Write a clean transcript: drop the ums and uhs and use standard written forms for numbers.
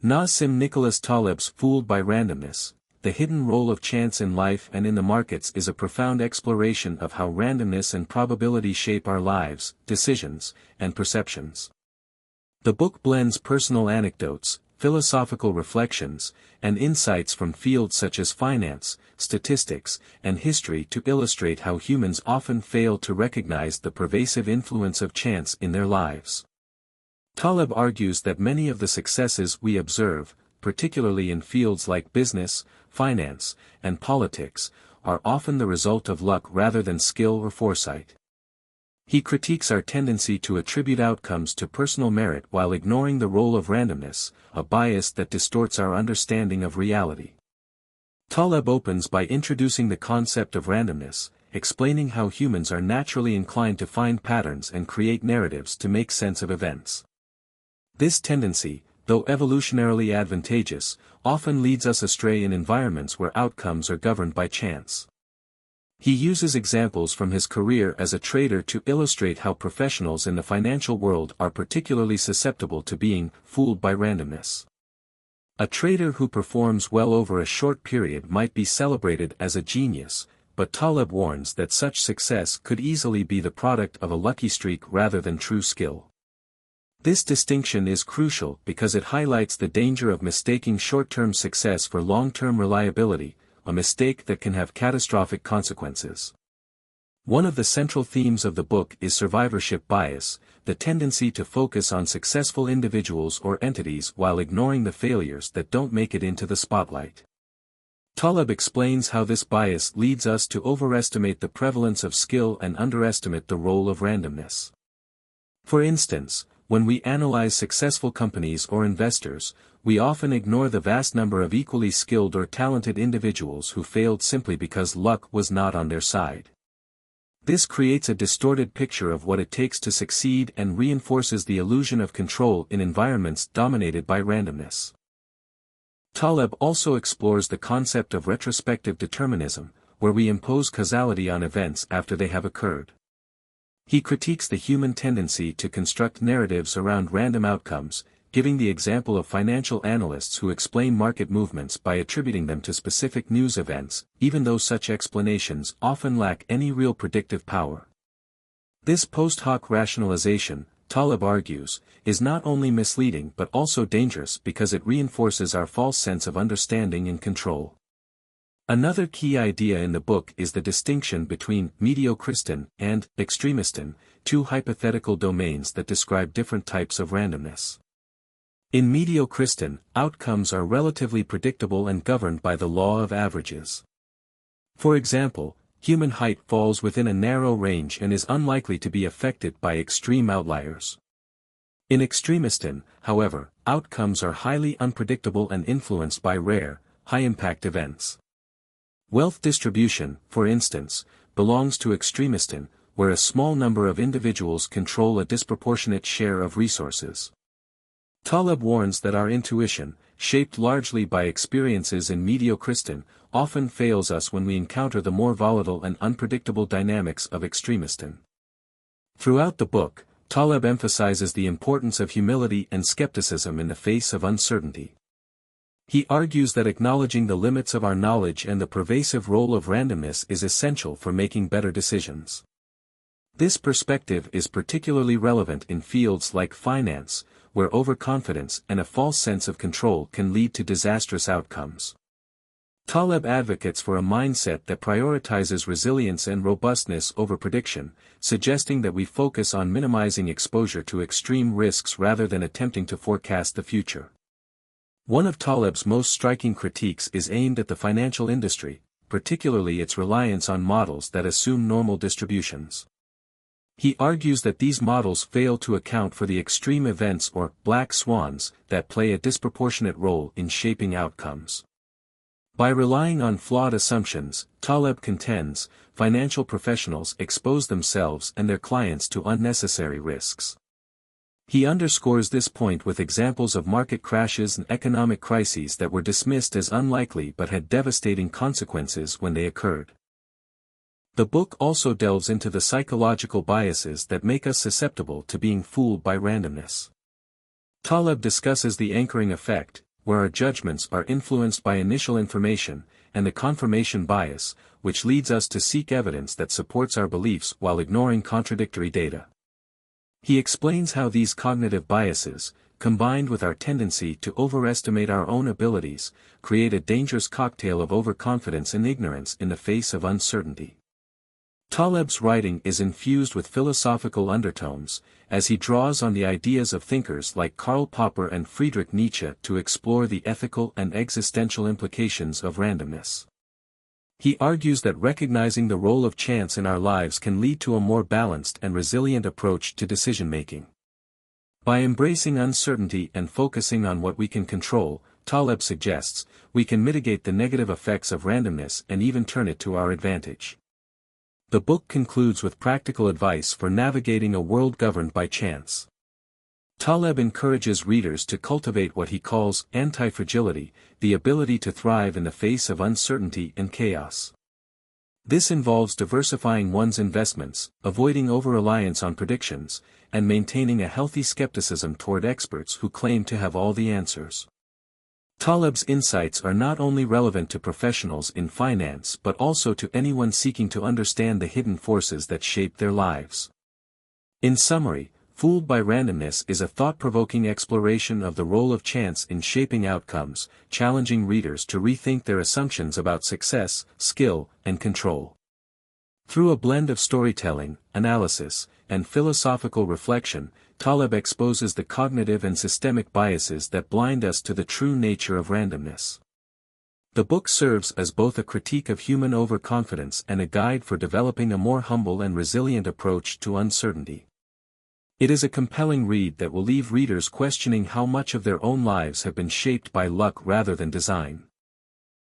Nassim Nicholas Taleb's Fooled by Randomness, The Hidden Role of Chance in Life and in the Markets is a profound exploration of how randomness and probability shape our lives, decisions, and perceptions. The book blends personal anecdotes, philosophical reflections, and insights from fields such as finance, statistics, and history to illustrate how humans often fail to recognize the pervasive influence of chance in their lives. Taleb argues that many of the successes we observe, particularly in fields like business, finance, and politics, are often the result of luck rather than skill or foresight. He critiques our tendency to attribute outcomes to personal merit while ignoring the role of randomness, a bias that distorts our understanding of reality. Taleb opens by introducing the concept of randomness, explaining how humans are naturally inclined to find patterns and create narratives to make sense of events. This tendency, though evolutionarily advantageous, often leads us astray in environments where outcomes are governed by chance. He uses examples from his career as a trader to illustrate how professionals in the financial world are particularly susceptible to being fooled by randomness. A trader who performs well over a short period might be celebrated as a genius, but Taleb warns that such success could easily be the product of a lucky streak rather than true skill. This distinction is crucial because it highlights the danger of mistaking short-term success for long-term reliability, a mistake that can have catastrophic consequences. One of the central themes of the book is survivorship bias, the tendency to focus on successful individuals or entities while ignoring the failures that don't make it into the spotlight. Taleb explains how this bias leads us to overestimate the prevalence of skill and underestimate the role of randomness. For instance, when we analyze successful companies or investors, we often ignore the vast number of equally skilled or talented individuals who failed simply because luck was not on their side. This creates a distorted picture of what it takes to succeed and reinforces the illusion of control in environments dominated by randomness. Taleb also explores the concept of retrospective determinism, where we impose causality on events after they have occurred. He critiques the human tendency to construct narratives around random outcomes, giving the example of financial analysts who explain market movements by attributing them to specific news events, even though such explanations often lack any real predictive power. This post hoc rationalization, Taleb argues, is not only misleading but also dangerous because it reinforces our false sense of understanding and control. Another key idea in the book is the distinction between mediocrism and extremism, two hypothetical domains that describe different types of randomness. In mediocrism, outcomes are relatively predictable and governed by the law of averages. For example, human height falls within a narrow range and is unlikely to be affected by extreme outliers. In extremism, however, outcomes are highly unpredictable and influenced by rare, high-impact events. Wealth distribution, for instance, belongs to extremism, where a small number of individuals control a disproportionate share of resources. Taleb warns that our intuition, shaped largely by experiences in mediocrism, often fails us when we encounter the more volatile and unpredictable dynamics of extremism. Throughout the book, Taleb emphasizes the importance of humility and skepticism in the face of uncertainty. He argues that acknowledging the limits of our knowledge and the pervasive role of randomness is essential for making better decisions. This perspective is particularly relevant in fields like finance, where overconfidence and a false sense of control can lead to disastrous outcomes. Taleb advocates for a mindset that prioritizes resilience and robustness over prediction, suggesting that we focus on minimizing exposure to extreme risks rather than attempting to forecast the future. One of Taleb's most striking critiques is aimed at the financial industry, particularly its reliance on models that assume normal distributions. He argues that these models fail to account for the extreme events or black swans that play a disproportionate role in shaping outcomes. By relying on flawed assumptions, Taleb contends, financial professionals expose themselves and their clients to unnecessary risks. He underscores this point with examples of market crashes and economic crises that were dismissed as unlikely but had devastating consequences when they occurred. The book also delves into the psychological biases that make us susceptible to being fooled by randomness. Taleb discusses the anchoring effect, where our judgments are influenced by initial information, and the confirmation bias, which leads us to seek evidence that supports our beliefs while ignoring contradictory data. He explains how these cognitive biases, combined with our tendency to overestimate our own abilities, create a dangerous cocktail of overconfidence and ignorance in the face of uncertainty. Taleb's writing is infused with philosophical undertones, as he draws on the ideas of thinkers like Karl Popper and Friedrich Nietzsche to explore the ethical and existential implications of randomness. He argues that recognizing the role of chance in our lives can lead to a more balanced and resilient approach to decision-making. By embracing uncertainty and focusing on what we can control, Taleb suggests, we can mitigate the negative effects of randomness and even turn it to our advantage. The book concludes with practical advice for navigating a world governed by chance. Taleb encourages readers to cultivate what he calls anti-fragility, the ability to thrive in the face of uncertainty and chaos. This involves diversifying one's investments, avoiding over-reliance on predictions, and maintaining a healthy skepticism toward experts who claim to have all the answers. Taleb's insights are not only relevant to professionals in finance but also to anyone seeking to understand the hidden forces that shape their lives. In summary, Fooled by Randomness is a thought-provoking exploration of the role of chance in shaping outcomes, challenging readers to rethink their assumptions about success, skill, and control. Through a blend of storytelling, analysis, and philosophical reflection, Taleb exposes the cognitive and systemic biases that blind us to the true nature of randomness. The book serves as both a critique of human overconfidence and a guide for developing a more humble and resilient approach to uncertainty. It is a compelling read that will leave readers questioning how much of their own lives have been shaped by luck rather than design.